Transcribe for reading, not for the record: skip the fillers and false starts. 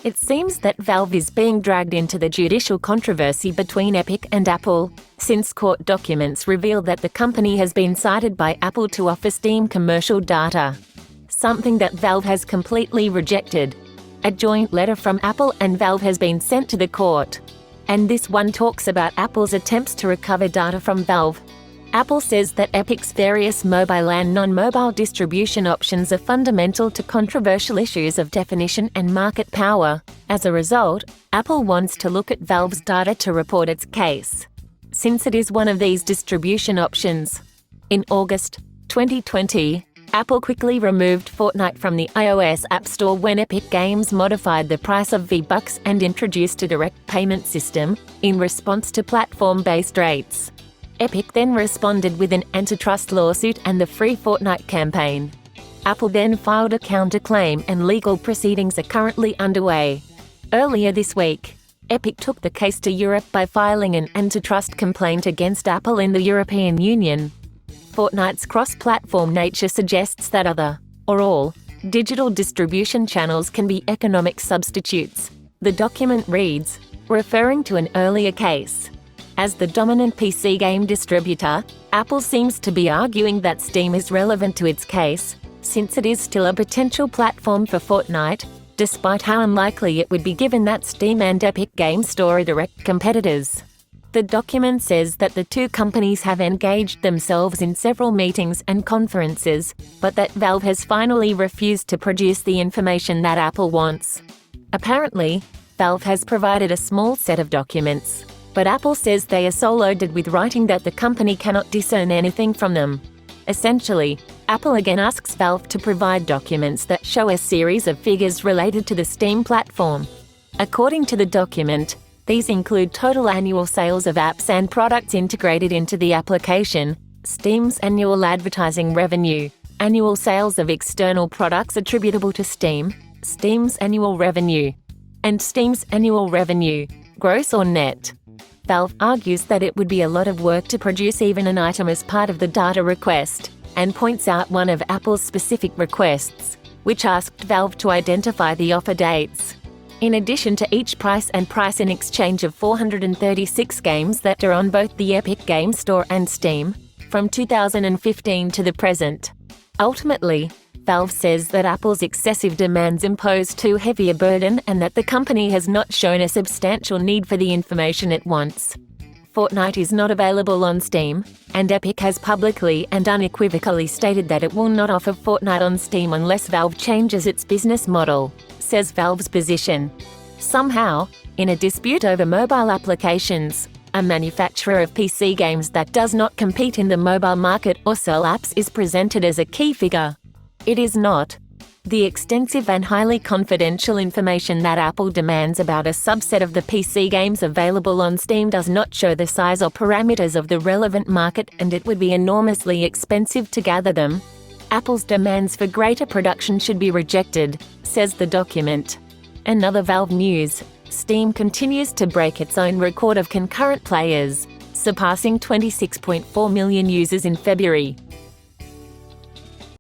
It seems that Valve is being dragged into the judicial controversy between Epic and Apple, since court documents reveal that the company has been cited by Apple to offer Steam commercial data, something that Valve has completely rejected. A joint letter from Apple and Valve has been sent to the court, and this one talks about Apple's attempts to recover data from Valve. Apple says that Epic's various mobile and non-mobile distribution options are fundamental to controversial issues of definition and market power. As a result, Apple wants to look at Valve's data to report its case, since it is one of these distribution options. In August 2020, Apple quickly removed Fortnite from the iOS App Store when Epic Games modified the price of V-Bucks and introduced a direct payment system in response to platform-based rates. Epic then responded with an antitrust lawsuit and the Free Fortnite campaign. Apple then filed a counterclaim and legal proceedings are currently underway. Earlier this week, Epic took the case to Europe by filing an antitrust complaint against Apple in the European Union. Fortnite's cross-platform nature suggests that other, or all, digital distribution channels can be economic substitutes, the document reads, referring to an earlier case. As the dominant PC game distributor, Apple seems to be arguing that Steam is relevant to its case, since it is still a potential platform for Fortnite, despite how unlikely it would be given that Steam and Epic Games Store are direct competitors. The document says that the two companies have engaged themselves in several meetings and conferences, but that Valve has finally refused to produce the information that Apple wants. Apparently, Valve has provided a small set of documents, but Apple says they are so loaded with writing that the company cannot discern anything from them. Essentially, Apple again asks Valve to provide documents that show a series of figures related to the Steam platform. According to the document, these include total annual sales of apps and products integrated into the application, Steam's annual advertising revenue, annual sales of external products attributable to Steam, Steam's annual revenue, and Steam's annual revenue, gross or net. Valve argues that it would be a lot of work to produce even an item as part of the data request, and points out one of Apple's specific requests, which asked Valve to identify the offer dates. In addition to each price and price in exchange of 436 games that are on both the Epic Games Store and Steam, from 2015 to the present. Ultimately, Valve says that Apple's excessive demands impose too heavy a burden and that the company has not shown a substantial need for the information it wants. Fortnite is not available on Steam, and Epic has publicly and unequivocally stated that it will not offer Fortnite on Steam unless Valve changes its business model, says Valve's position. Somehow, in a dispute over mobile applications, a manufacturer of PC games that does not compete in the mobile market or sell apps is presented as a key figure. It is not. The extensive and highly confidential information that Apple demands about a subset of the PC games available on Steam does not show the size or parameters of the relevant market, and it would be enormously expensive to gather them. Apple's demands for greater production should be rejected, says the document. Another Valve news: Steam continues to break its own record of concurrent players, surpassing 26.4 million users in February.